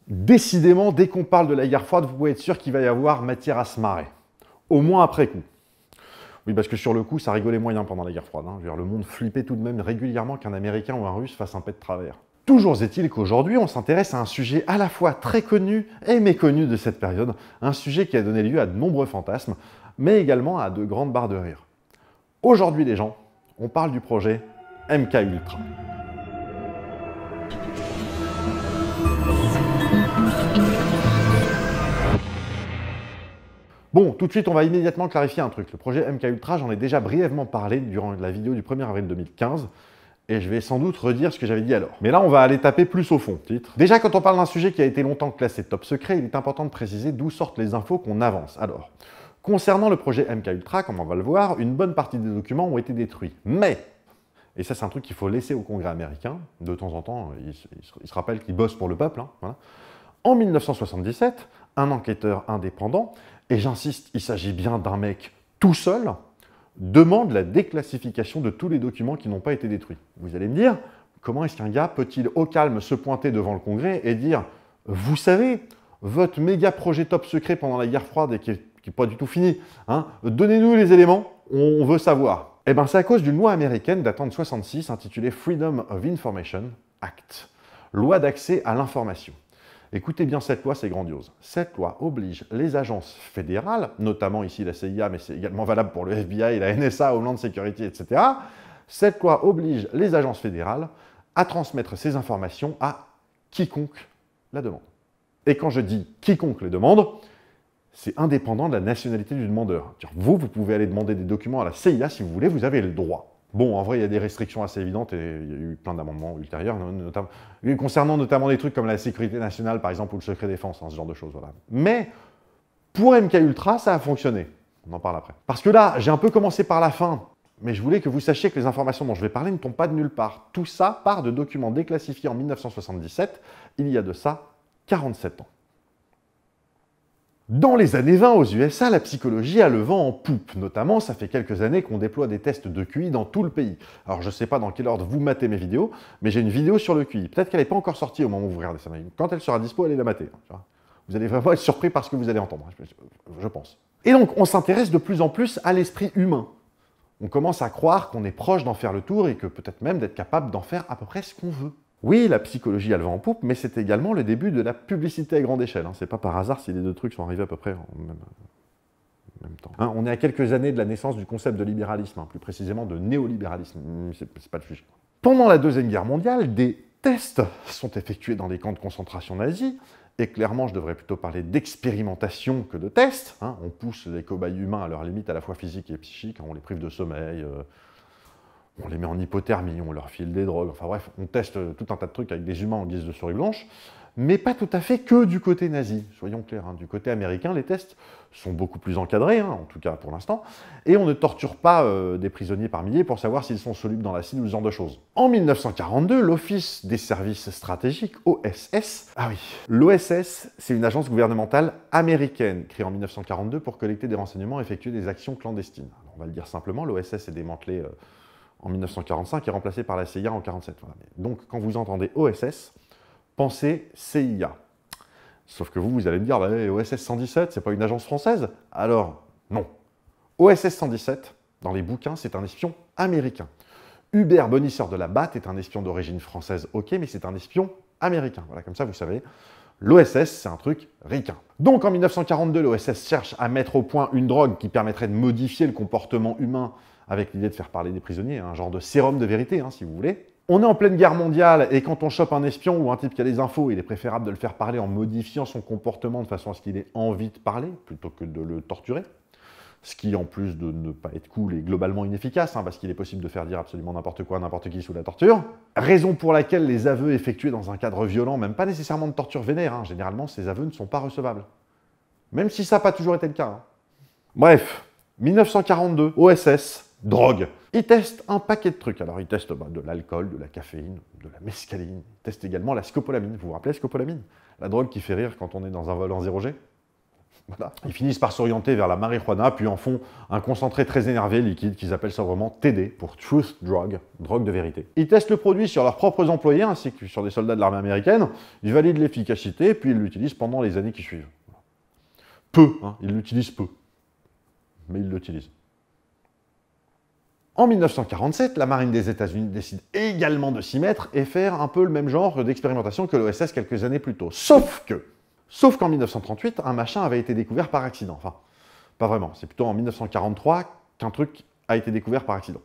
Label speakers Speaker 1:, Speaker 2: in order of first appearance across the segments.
Speaker 1: Décidément, dès qu'on parle de la guerre froide, vous pouvez être sûr qu'il va y avoir matière à se marrer. Au moins après coup. Oui, parce que sur le coup, ça rigolait moyen pendant la guerre froide. Hein. Je veux dire, le monde flippait tout de même régulièrement qu'un Américain ou un Russe fasse un pet de travers. Toujours est-il qu'aujourd'hui, on s'intéresse à un sujet à la fois très connu et méconnu de cette période, un sujet qui a donné lieu à de nombreux fantasmes, mais également à de grandes barres de rire. Aujourd'hui, les gens, on parle du projet MK Ultra. Bon, tout de suite, on va immédiatement clarifier un truc. Le projet MK Ultra, j'en ai déjà brièvement parlé durant la vidéo du 1er avril 2015, et je vais sans doute redire ce que j'avais dit alors. Mais là, on va aller taper plus au fond, titre. Déjà, quand on parle d'un sujet qui a été longtemps classé top secret, il est important de préciser d'où sortent les infos qu'on avance. Alors, concernant le projet MK Ultra, comme on va le voir, une bonne partie des documents ont été détruits. Mais, et ça c'est un truc qu'il faut laisser au Congrès américain, de temps en temps, il se rappelle qu'il bosse pour le peuple, hein, voilà. En 1977, un enquêteur indépendant, et j'insiste, il s'agit bien d'un mec tout seul, demande la déclassification de tous les documents qui n'ont pas été détruits. Vous allez me dire, comment est-ce qu'un gars peut-il au calme se pointer devant le Congrès et dire « Vous savez, votre méga projet top secret pendant la guerre froide et qui n'est pas du tout fini, hein, donnez-nous les éléments, on veut savoir ». Eh bien, c'est à cause d'une loi américaine datant de 1966 intitulée Freedom of Information Act, loi d'accès à l'information. Écoutez bien cette loi, c'est grandiose. Cette loi oblige les agences fédérales, notamment ici la CIA, mais c'est également valable pour le FBI, la NSA, Homeland Security, etc. Cette loi oblige les agences fédérales à transmettre ces informations à quiconque la demande. Et quand je dis quiconque les demande, c'est indépendant de la nationalité du demandeur. Vous pouvez aller demander des documents à la CIA si vous voulez, vous avez le droit. Bon, en vrai, il y a des restrictions assez évidentes et il y a eu plein d'amendements ultérieurs, concernant notamment des trucs comme la sécurité nationale, par exemple, ou le secret défense, hein, ce genre de choses. Voilà. Mais pour MK Ultra, ça a fonctionné. On en parle après. Parce que là, j'ai un peu commencé par la fin, mais je voulais que vous sachiez que les informations dont je vais parler ne tombent pas de nulle part. Tout ça part de documents déclassifiés en 1977, il y a de ça 47 ans. Dans les années 20 aux USA, la psychologie a le vent en poupe. Notamment, ça fait quelques années qu'on déploie des tests de QI dans tout le pays. Alors, je ne sais pas dans quel ordre vous matez mes vidéos, mais j'ai une vidéo sur le QI. Peut-être qu'elle n'est pas encore sortie au moment où vous regardez ça. Mais quand elle sera dispo, allez la mater. Vous allez vraiment être surpris par ce que vous allez entendre, je pense. Et donc, on s'intéresse de plus en plus à l'esprit humain. On commence à croire qu'on est proche d'en faire le tour et que peut-être même d'être capable d'en faire à peu près ce qu'on veut. Oui, la psychologie a le vent en poupe, mais c'est également le début de la publicité à grande échelle. C'est pas par hasard si les deux trucs sont arrivés à peu près en même temps. On est à quelques années de la naissance du concept de libéralisme, plus précisément de néolibéralisme. C'est pas le sujet. Pendant la Deuxième Guerre mondiale, des tests sont effectués dans des camps de concentration nazis, et clairement, je devrais plutôt parler d'expérimentation que de tests. On pousse les cobayes humains à leurs limites à la fois physiques et psychiques, on les prive de sommeil, on les met en hypothermie, on leur file des drogues, enfin bref, on teste tout un tas de trucs avec des humains en guise de souris blanche, mais pas tout à fait que du côté nazi, soyons clairs. Du côté américain, les tests sont beaucoup plus encadrés, en tout cas pour l'instant, et on ne torture pas des prisonniers par milliers pour savoir s'ils sont solubles dans l'acide ou ce genre de choses. En 1942, l'Office des services stratégiques, OSS, l'OSS, c'est une agence gouvernementale américaine, créée en 1942 pour collecter des renseignements et effectuer des actions clandestines. Alors, on va le dire simplement, l'OSS est démantelé en 1945 et remplacé par la CIA en 1947. Voilà. Donc, quand vous entendez OSS, pensez CIA. Sauf que vous allez me dire, OSS 117, c'est pas une agence française? Alors, non. OSS 117, dans les bouquins, c'est un espion américain. Hubert Bonisseur de la Batte est un espion d'origine française, ok, mais c'est un espion américain. Voilà, comme ça, vous savez. L'OSS, c'est un truc ricain. Donc, en 1942, l'OSS cherche à mettre au point une drogue qui permettrait de modifier le comportement humain avec l'idée de faire parler des prisonniers, un genre de sérum de vérité, si vous voulez. On est en pleine guerre mondiale, et quand on chope un espion ou un type qui a des infos, il est préférable de le faire parler en modifiant son comportement de façon à ce qu'il ait envie de parler, plutôt que de le torturer. Ce qui, en plus de ne pas être cool, est globalement inefficace, parce qu'il est possible de faire dire absolument n'importe quoi à n'importe qui sous la torture. Raison pour laquelle les aveux effectués dans un cadre violent, même pas nécessairement de torture vénère, généralement ces aveux ne sont pas recevables. Même si ça n'a pas toujours été le cas. Bref, 1942, OSS, drogue. Ils testent un paquet de trucs. Alors, ils testent de l'alcool, de la caféine, de la mescaline. Ils testent également la scopolamine. Vous vous rappelez la scopolamine? La drogue qui fait rire quand on est dans un vol en 0G. Voilà. Ils finissent par s'orienter vers la marijuana, puis en font un concentré très énervé, liquide, qu'ils appellent sobrement TD, pour Truth Drug, drogue de vérité. Ils testent le produit sur leurs propres employés, ainsi que sur des soldats de l'armée américaine, ils valident l'efficacité, puis ils l'utilisent pendant les années qui suivent. Peu, hein, ils l'utilisent peu, mais ils l'utilisent. En 1947, la marine des États-Unis décide également de s'y mettre et faire un peu le même genre d'expérimentation que l'OSS quelques années plus tôt. Sauf qu'en 1938, un machin avait été découvert par accident. Enfin, pas vraiment, c'est plutôt en 1943 qu'un truc a été découvert par accident.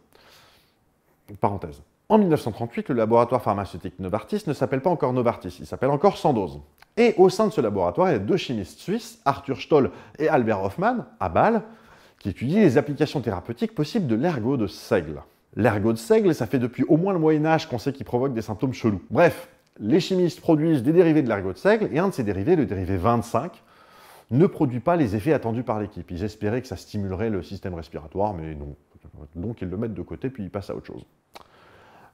Speaker 1: Parenthèse. En 1938, le laboratoire pharmaceutique Novartis ne s'appelle pas encore Novartis, il s'appelle encore Sandoz. Et au sein de ce laboratoire, il y a deux chimistes suisses, Arthur Stoll et Albert Hofmann, à Bâle, qui étudie les applications thérapeutiques possibles de l'ergot de seigle. L'ergot de seigle, ça fait depuis au moins le Moyen-Âge qu'on sait qu'il provoque des symptômes chelous. Bref, les chimistes produisent des dérivés de l'ergot de seigle, et un de ces dérivés, le dérivé 25, ne produit pas les effets attendus par l'équipe. Ils espéraient que ça stimulerait le système respiratoire, mais non. Donc ils le mettent de côté, puis ils passent à autre chose.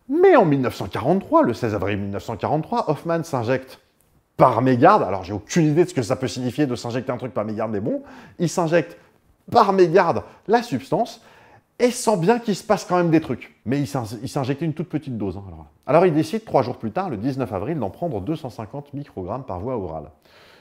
Speaker 1: Mais en 1943, le 16 avril 1943, Hofmann s'injecte par mégarde, alors j'ai aucune idée de ce que ça peut signifier de s'injecter un truc par mégarde, mais bon, il s'injecte par mégarde la substance, et sent bien qu'il se passe quand même des trucs. Mais il s'est injecté une toute petite dose. Hein, alors il décide, 3 jours plus tard, le 19 avril, d'en prendre 250 microgrammes par voie orale.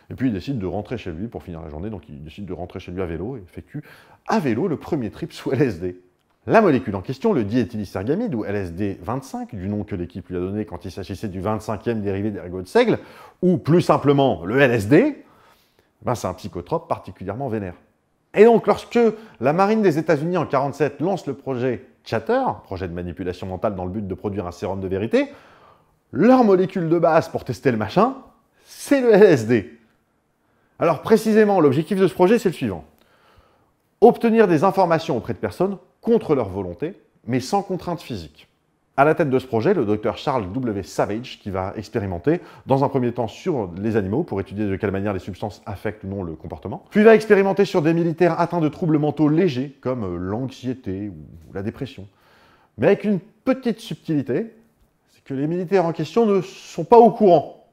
Speaker 1: Et puis il décide de rentrer chez lui pour finir la journée, donc il décide de rentrer chez lui à vélo, et effectue à vélo le premier trip sous LSD. La molécule en question, le diéthylisergamide, ou LSD-25, du nom que l'équipe lui a donné quand il s'agissait du 25e dérivé d'ergot de seigle, ou plus simplement le LSD, ben c'est un psychotrope particulièrement vénère. Et donc, lorsque la marine des États-Unis en 1947 lance le projet Chatter, projet de manipulation mentale dans le but de produire un sérum de vérité, leur molécule de base pour tester le machin, c'est le LSD. Alors précisément, l'objectif de ce projet, c'est le suivant. Obtenir des informations auprès de personnes contre leur volonté, mais sans contrainte physique. À la tête de ce projet, le docteur Charles W. Savage, qui va expérimenter, dans un premier temps sur les animaux, pour étudier de quelle manière les substances affectent ou non le comportement, puis va expérimenter sur des militaires atteints de troubles mentaux légers, comme l'anxiété ou la dépression. Mais avec une petite subtilité, c'est que les militaires en question ne sont pas au courant.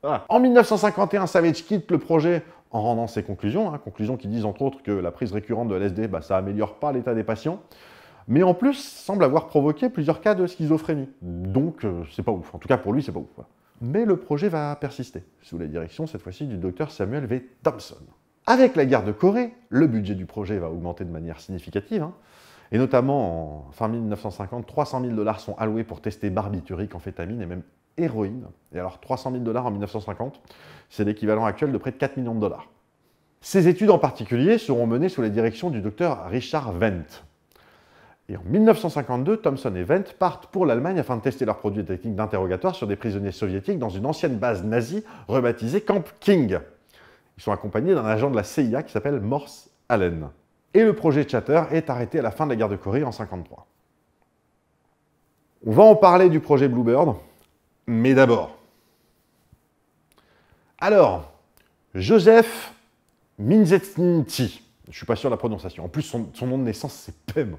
Speaker 1: Voilà. En 1951, Savage quitte le projet en rendant ses conclusions, conclusions qui disent entre autres que la prise récurrente de LSD, ça améliore pas l'état des patients, mais en plus semble avoir provoqué plusieurs cas de schizophrénie. Donc c'est pas ouf, en tout cas pour lui c'est pas ouf. Mais le projet va persister, sous la direction cette fois-ci du docteur Samuel V. Thompson. Avec la guerre de Corée, le budget du projet va augmenter de manière significative, et notamment en fin 1950, 300 000 $ sont alloués pour tester barbiturique, amphétamine et même héroïne. Et alors 300 000 $ en 1950, c'est l'équivalent actuel de près de 4 millions de $. Ces études en particulier seront menées sous la direction du docteur Richard Wendt. Et en 1952, Thompson et Wendt partent pour l'Allemagne afin de tester leurs produits et techniques d'interrogatoire sur des prisonniers soviétiques dans une ancienne base nazie rebaptisée Camp King. Ils sont accompagnés d'un agent de la CIA qui s'appelle Morse Allen. Et le projet Chatter est arrêté à la fin de la guerre de Corée en 1953. On va en parler du projet Bluebird, mais d'abord. Alors, Joseph Minzetnti, je ne suis pas sûr de la prononciation, en plus son nom de naissance c'est Pem.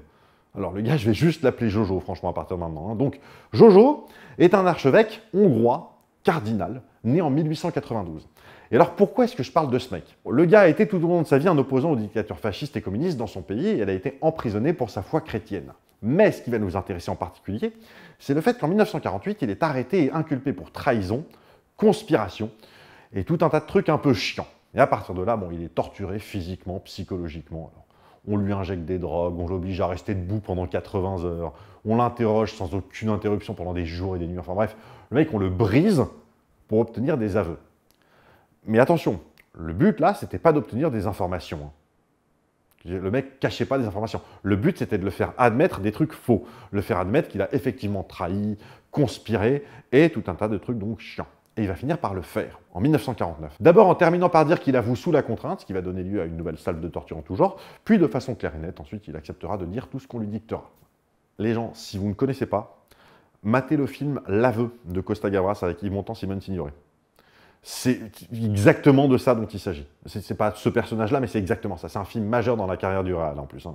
Speaker 1: Alors le gars, je vais juste l'appeler Jojo, franchement, à partir de maintenant. Donc, Jojo est un archevêque hongrois, cardinal, né en 1892. Et alors, pourquoi est-ce que je parle de ce mec? Le gars a été tout au long de sa vie un opposant aux dictatures fascistes et communistes dans son pays, et elle a été emprisonnée pour sa foi chrétienne. Mais ce qui va nous intéresser en particulier, c'est le fait qu'en 1948, il est arrêté et inculpé pour trahison, conspiration, et tout un tas de trucs un peu chiants. Et à partir de là, il est torturé physiquement, psychologiquement. Alors, on lui injecte des drogues, on l'oblige à rester debout pendant 80 heures, on l'interroge sans aucune interruption pendant des jours et des nuits. Enfin bref, le mec, on le brise pour obtenir des aveux. Mais attention, le but là, c'était pas d'obtenir des informations. Le mec cachait pas des informations. Le but, c'était de le faire admettre des trucs faux. Le faire admettre qu'il a effectivement trahi, conspiré, et tout un tas de trucs donc chiants. Et il va finir par le faire, en 1949. D'abord en terminant par dire qu'il avoue sous la contrainte, ce qui va donner lieu à une nouvelle salve de torture en tout genre, puis de façon claire et nette, ensuite il acceptera de dire tout ce qu'on lui dictera. Les gens, si vous ne connaissez pas, matez le film L'Aveu de Costa Gavras avec Yves Montand, Simone Signoret. C'est exactement de ça dont il s'agit. C'est pas ce personnage-là, mais c'est exactement ça. C'est un film majeur dans la carrière du réal, en plus.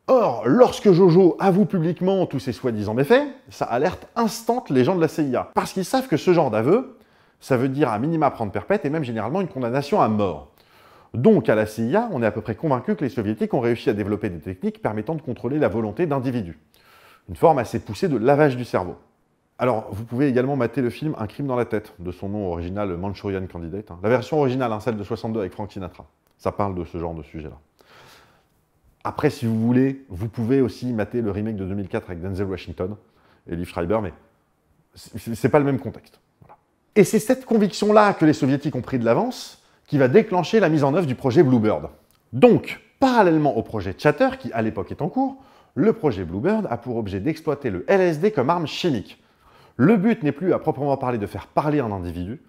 Speaker 1: Or, lorsque Jojo avoue publiquement tous ses soi-disant méfaits, ça alerte instant les gens de la CIA. Parce qu'ils savent que ce genre d'aveu, Ça veut dire à minima prendre perpète et même généralement une condamnation à mort. Donc, à la CIA, on est à peu près convaincu que les soviétiques ont réussi à développer des techniques permettant de contrôler la volonté d'individus. Une forme assez poussée de lavage du cerveau. Alors, vous pouvez également mater le film Un crime dans la tête, de son nom original Manchurian Candidate. La version originale, celle de 62 avec Frank Sinatra. Ça parle de ce genre de sujet-là. Après, si vous voulez, vous pouvez aussi mater le remake de 2004 avec Denzel Washington et Liev Schreiber, mais c'est pas le même contexte. Voilà. Et c'est cette conviction-là que les soviétiques ont pris de l'avance qui va déclencher la mise en œuvre du projet Bluebird. Donc, parallèlement au projet Chatter, qui à l'époque est en cours, le projet Bluebird a pour objet d'exploiter le LSD comme arme chimique. Le but n'est plus à proprement parler de faire parler un individu,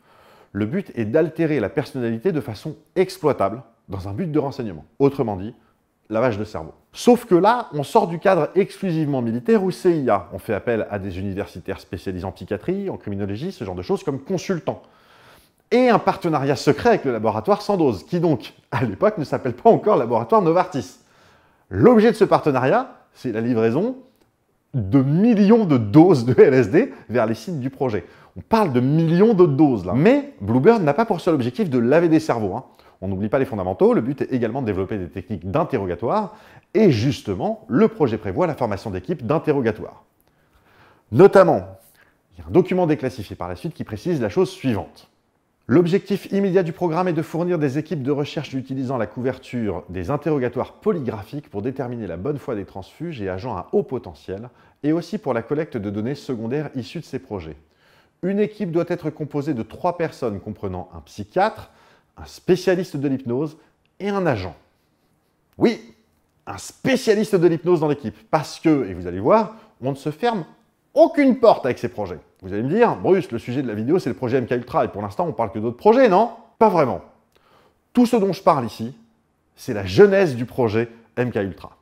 Speaker 1: le but est d'altérer la personnalité de façon exploitable dans un but de renseignement. Autrement dit, lavage de cerveau. Sauf que là, on sort du cadre exclusivement militaire ou CIA. On fait appel à des universitaires spécialisés en psychiatrie, en criminologie, ce genre de choses comme consultants. Et un partenariat secret avec le laboratoire Sandoz, qui donc, à l'époque, ne s'appelle pas encore laboratoire Novartis. L'objet de ce partenariat, c'est la livraison de millions de doses de LSD vers les sites du projet. On parle de millions de doses là. Mais Bluebird n'a pas pour seul objectif de laver des cerveaux. On n'oublie pas les fondamentaux, le but est également de développer des techniques d'interrogatoire, et justement, le projet prévoit la formation d'équipes d'interrogatoire. Notamment, il y a un document déclassifié par la suite qui précise la chose suivante. L'objectif immédiat du programme est de fournir des équipes de recherche utilisant la couverture des interrogatoires polygraphiques pour déterminer la bonne foi des transfuges et agents à haut potentiel, et aussi pour la collecte de données secondaires issues de ces projets. Une équipe doit être composée de 3 personnes comprenant un psychiatre, un spécialiste de l'hypnose et un agent. Oui, un spécialiste de l'hypnose dans l'équipe, parce que, et vous allez voir, on ne se ferme aucune porte avec ces projets. Vous allez me dire, Bruce, le sujet de la vidéo, c'est le projet MKUltra, et pour l'instant, on parle que d'autres projets, non? Pas vraiment. Tout ce dont je parle ici, c'est la genèse du projet MKUltra.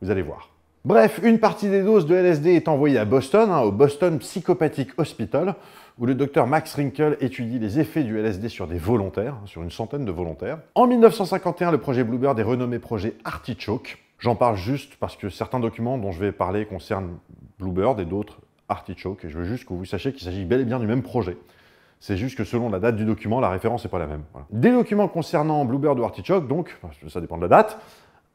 Speaker 1: Vous allez voir. Bref, une partie des doses de LSD est envoyée à Boston, au Boston Psychopathic Hospital, où le docteur Max Rinkel étudie les effets du LSD sur des volontaires, sur une centaine de volontaires. En 1951, le projet Bluebird est renommé projet Artichoke. J'en parle juste parce que certains documents dont je vais parler concernent Bluebird et d'autres Artichoke, et je veux juste que vous sachiez qu'il s'agit bel et bien du même projet. C'est juste que selon la date du document, la référence n'est pas la même. Voilà. Des documents concernant Bluebird ou Artichoke, donc, ça dépend de la date,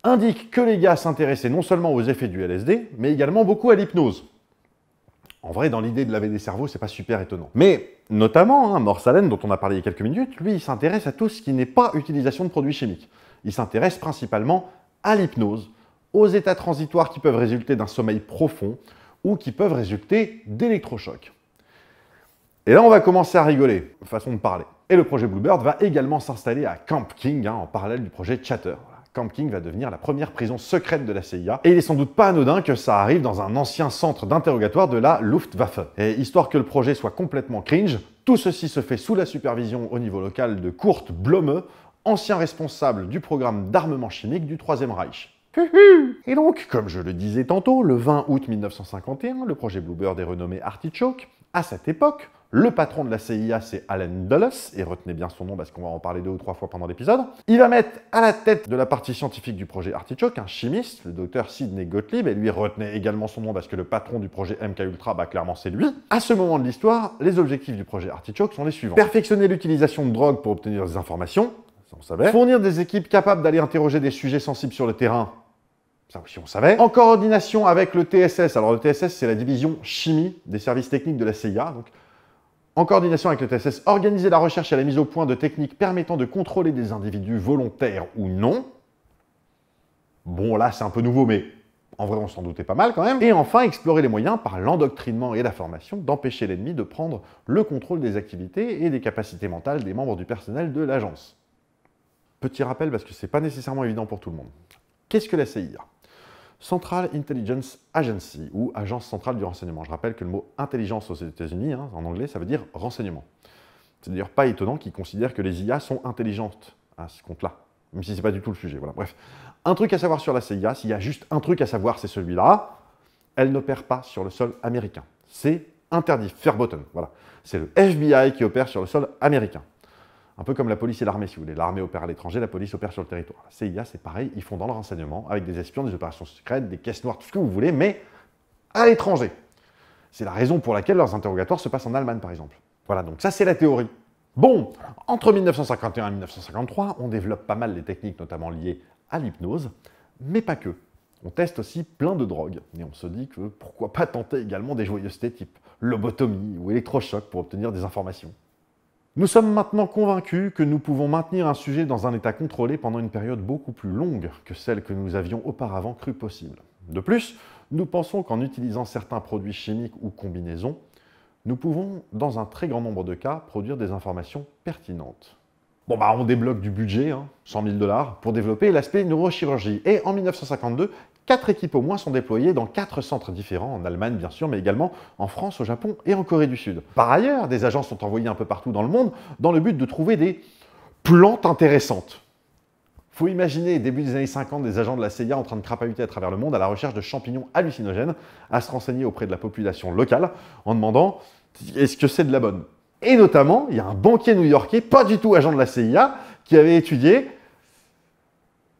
Speaker 1: indiquent que les gars s'intéressaient non seulement aux effets du LSD, mais également beaucoup à l'hypnose. En vrai, dans l'idée de laver des cerveaux, c'est pas super étonnant. Mais, notamment, Morse Allen, dont on a parlé il y a quelques minutes, lui, il s'intéresse à tout ce qui n'est pas utilisation de produits chimiques. Il s'intéresse principalement à l'hypnose, aux états transitoires qui peuvent résulter d'un sommeil profond, ou qui peuvent résulter d'électrochocs. Et là, on va commencer à rigoler, façon de parler. Et le projet Bluebird va également s'installer à Camp King, en parallèle du projet Chatter. Camp King va devenir la première prison secrète de la CIA, et il est sans doute pas anodin que ça arrive dans un ancien centre d'interrogatoire de la Luftwaffe. Et histoire que le projet soit complètement cringe, tout ceci se fait sous la supervision au niveau local de Kurt Blomme, ancien responsable du programme d'armement chimique du Troisième Reich. Et donc, comme je le disais tantôt, le 20 août 1951, le projet Bluebird est renommé Artichoke. À cette époque, le patron de la CIA, c'est Allen Dulles, et retenez bien son nom parce qu'on va en parler 2 ou 3 fois pendant l'épisode. Il va mettre à la tête de la partie scientifique du projet Artichoke un chimiste, le docteur Sidney Gottlieb, et lui retenez également son nom parce que le patron du projet MKUltra, clairement c'est lui. À ce moment de l'histoire, les objectifs du projet Artichoke sont les suivants. Perfectionner l'utilisation de drogue pour obtenir des informations, ça on savait. Fournir des équipes capables d'aller interroger des sujets sensibles sur le terrain, ça aussi on savait. En coordination avec le TSS, alors le TSS c'est la division chimie des services techniques de la CIA, donc en coordination avec le TSS, organiser la recherche et la mise au point de techniques permettant de contrôler des individus volontaires ou non. Bon là c'est un peu nouveau mais en vrai on s'en doutait pas mal quand même. Et enfin explorer les moyens par l'endoctrinement et la formation d'empêcher l'ennemi de prendre le contrôle des activités et des capacités mentales des membres du personnel de l'agence. Petit rappel parce que c'est pas nécessairement évident pour tout le monde. Qu'est-ce que la CIA ? Central Intelligence Agency, ou Agence centrale du renseignement. Je rappelle que le mot intelligence aux États-Unis, en anglais, ça veut dire renseignement. C'est d'ailleurs pas étonnant qu'ils considèrent que les IA sont intelligentes à ce compte-là, même si c'est pas du tout le sujet. Voilà. Bref, un truc à savoir sur la CIA, s'il y a juste un truc à savoir, c'est celui-là, elle n'opère pas sur le sol américain. C'est interdit, verboten, voilà. C'est le FBI qui opère sur le sol américain. Un peu comme la police et l'armée, si vous voulez. L'armée opère à l'étranger, la police opère sur le territoire. La CIA, c'est pareil, ils font dans le renseignement, avec des espions, des opérations secrètes, des caisses noires, tout ce que vous voulez, mais à l'étranger. C'est la raison pour laquelle leurs interrogatoires se passent en Allemagne, par exemple. Voilà, donc ça, c'est la théorie. Bon, entre 1951 et 1953, on développe pas mal les techniques notamment liées à l'hypnose, mais pas que. On teste aussi plein de drogues, et on se dit que pourquoi pas tenter également des joyeusetés type lobotomie ou électrochoc pour obtenir des informations. Nous sommes maintenant convaincus que nous pouvons maintenir un sujet dans un état contrôlé pendant une période beaucoup plus longue que celle que nous avions auparavant cru possible. De plus, nous pensons qu'en utilisant certains produits chimiques ou combinaisons, nous pouvons, dans un très grand nombre de cas, produire des informations pertinentes. Bon bah on débloque du budget, 100 000 $, pour développer l'aspect neurochirurgie. Et en 1952, 4 équipes au moins sont déployées dans 4 centres différents, en Allemagne bien sûr, mais également en France, au Japon et en Corée du Sud. Par ailleurs, des agents sont envoyés un peu partout dans le monde dans le but de trouver des plantes intéressantes. Faut imaginer, début des années 50, des agents de la CIA en train de crapahuter à travers le monde à la recherche de champignons hallucinogènes, à se renseigner auprès de la population locale en demandant « est-ce que c'est de la bonne ?» Et notamment, il y a un banquier new-yorkais, pas du tout agent de la CIA, qui avait étudié...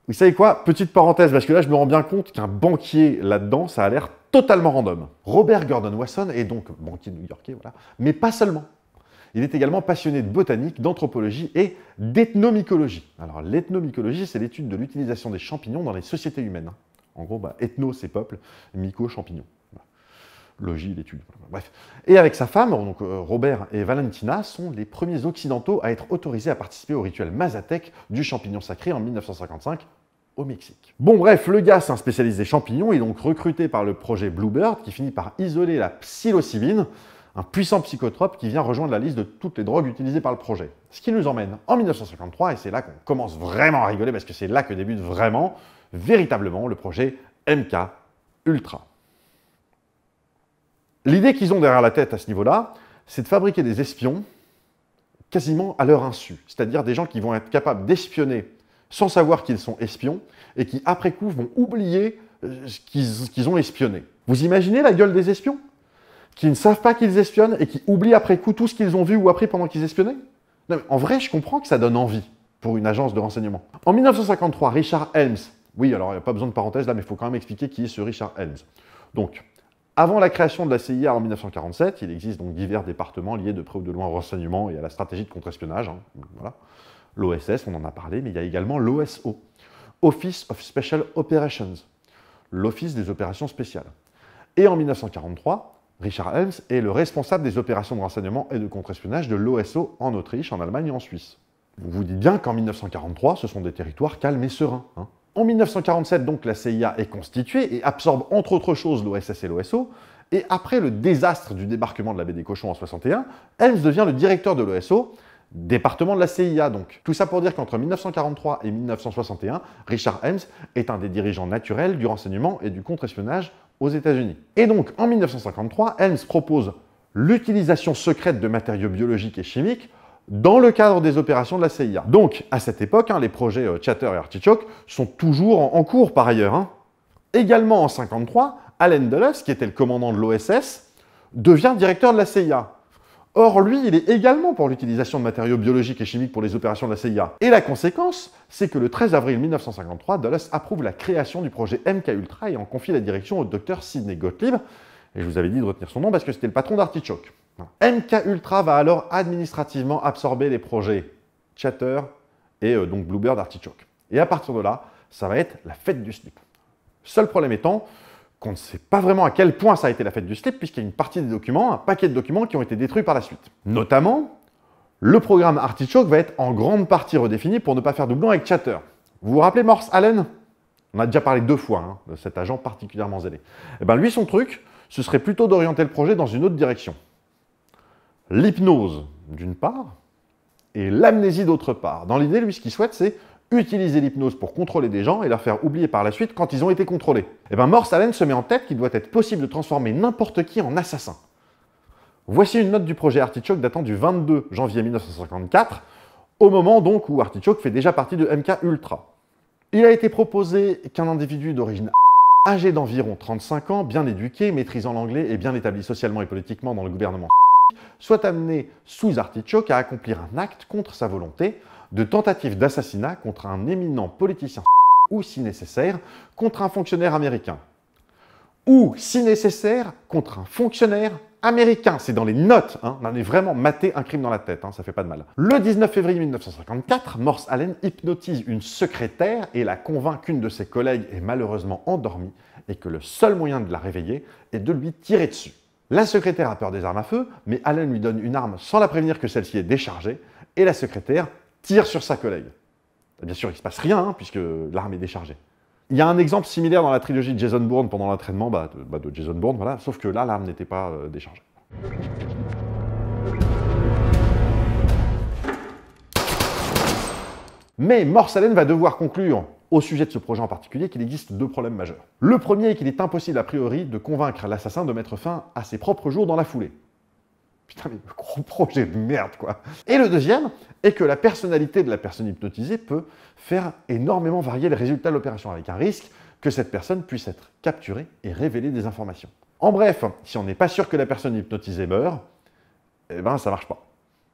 Speaker 1: Vous savez quoi? Petite parenthèse, parce que là, je me rends bien compte qu'un banquier là-dedans, ça a l'air totalement random. Robert Gordon Wasson est donc banquier new-yorkais, voilà, mais pas seulement. Il est également passionné de botanique, d'anthropologie et d'ethnomycologie. Alors, l'ethnomycologie, c'est l'étude de l'utilisation des champignons dans les sociétés humaines. En gros, ethno, c'est peuple, myco, champignons. Logie, l'étude. Bref. Et avec sa femme, donc Robert et Valentina, sont les premiers occidentaux à être autorisés à participer au rituel Mazatec du champignon sacré en 1955 au Mexique. Bon bref, le gars, c'est un spécialiste des champignons, il est donc recruté par le projet Bluebird qui finit par isoler la psilocybine, un puissant psychotrope qui vient rejoindre la liste de toutes les drogues utilisées par le projet. Ce qui nous emmène en 1953, et c'est là qu'on commence vraiment à rigoler parce que c'est là que débute vraiment, véritablement, le projet MK Ultra. L'idée qu'ils ont derrière la tête à ce niveau-là, c'est de fabriquer des espions quasiment à leur insu. C'est-à-dire des gens qui vont être capables d'espionner sans savoir qu'ils sont espions et qui, après coup, vont oublier qu'ils ont espionné. Vous imaginez la gueule des espions? Qui ne savent pas qu'ils espionnent et qui oublient après coup tout ce qu'ils ont vu ou appris pendant qu'ils espionnaient? Non, mais en vrai, je comprends que ça donne envie pour une agence de renseignement. En 1953, Richard Helms, oui, alors il n'y a pas besoin de parenthèse là, mais il faut quand même expliquer qui est ce Richard Helms. Donc, avant la création de la CIA en 1947, il existe donc divers départements liés de près ou de loin au renseignement et à la stratégie de contre-espionnage. Voilà. L'OSS, on en a parlé, mais il y a également l'OSO, Office of Special Operations, l'Office des opérations spéciales. Et en 1943, Richard Helms est le responsable des opérations de renseignement et de contre-espionnage de l'OSO en Autriche, en Allemagne et en Suisse. Vous vous dites bien qu'en 1943, ce sont des territoires calmes et sereins. En 1947, donc, la CIA est constituée et absorbe entre autres choses l'OSS et l'OSO. Et après le désastre du débarquement de la baie des Cochons en 61, Helms devient le directeur de l'OSO, département de la CIA donc. Tout ça pour dire qu'entre 1943 et 1961, Richard Helms est un des dirigeants naturels du renseignement et du contre-espionnage aux États-Unis. Et donc, en 1953, Helms propose l'utilisation secrète de matériaux biologiques et chimiques dans le cadre des opérations de la CIA. Donc, à cette époque, les projets Chatter et Artichoke sont toujours en cours par ailleurs. Également en 1953, Allen Dulles, qui était le commandant de l'OSS, devient directeur de la CIA. Or, lui, il est également pour l'utilisation de matériaux biologiques et chimiques pour les opérations de la CIA. Et la conséquence, c'est que le 13 avril 1953, Dulles approuve la création du projet MK Ultra et en confie la direction au docteur Sidney Gottlieb. Et je vous avais dit de retenir son nom parce que c'était le patron d'Artichoke. MK Ultra va alors administrativement absorber les projets Chatter et donc Bluebird Artichoke. Et à partir de là, ça va être la fête du slip. Seul problème étant qu'on ne sait pas vraiment à quel point ça a été la fête du slip, puisqu'il y a une partie des documents, un paquet de documents qui ont été détruits par la suite. Notamment, le programme Artichoke va être en grande partie redéfini pour ne pas faire doublon avec Chatter. Vous vous rappelez Morse Allen? On a déjà parlé 2 fois de cet agent particulièrement zélé. Et bien lui, son truc, ce serait plutôt d'orienter le projet dans une autre direction. L'hypnose, d'une part, et l'amnésie, d'autre part. Dans l'idée, lui, ce qu'il souhaite, c'est utiliser l'hypnose pour contrôler des gens et leur faire oublier par la suite quand ils ont été contrôlés. Et bien Morse Allen se met en tête qu'il doit être possible de transformer n'importe qui en assassin. Voici une note du projet Artichoke datant du 22 janvier 1954, au moment donc où Artichoke fait déjà partie de MK Ultra. Il a été proposé qu'un individu d'origine âgé d'environ 35 ans, bien éduqué, maîtrisant l'anglais et bien établi socialement et politiquement dans le gouvernement soit amené sous Artichoke à accomplir un acte contre sa volonté de tentative d'assassinat contre un éminent politicien ou, si nécessaire, contre un fonctionnaire américain. Ou, si nécessaire, contre un fonctionnaire américain, c'est dans les notes, hein. On en est vraiment maté un crime dans la tête, hein, ça fait pas de mal. Le 19 février 1954, Morse Allen hypnotise une secrétaire et la convainc qu'une de ses collègues est malheureusement endormie et que le seul moyen de la réveiller est de lui tirer dessus. La secrétaire a peur des armes à feu, mais Allen lui donne une arme sans la prévenir que celle-ci est déchargée, et la secrétaire tire sur sa collègue. Bien sûr, il ne se passe rien, hein, puisque l'arme est déchargée. Il y a un exemple similaire dans la trilogie de Jason Bourne pendant l'entraînement de Jason Bourne, voilà, sauf que là, l'arme n'était pas déchargée. Mais Morse Allen va devoir conclure, au sujet de ce projet en particulier, qu'il existe deux problèmes majeurs. Le premier est qu'il est impossible a priori de convaincre l'assassin de mettre fin à ses propres jours dans la foulée. Putain, mais gros projet de merde, quoi. Et le deuxième est que la personnalité de la personne hypnotisée peut faire énormément varier les résultats de l'opération, avec un risque que cette personne puisse être capturée et révéler des informations. En bref, si on n'est pas sûr que la personne hypnotisée meure, eh ben ça marche pas.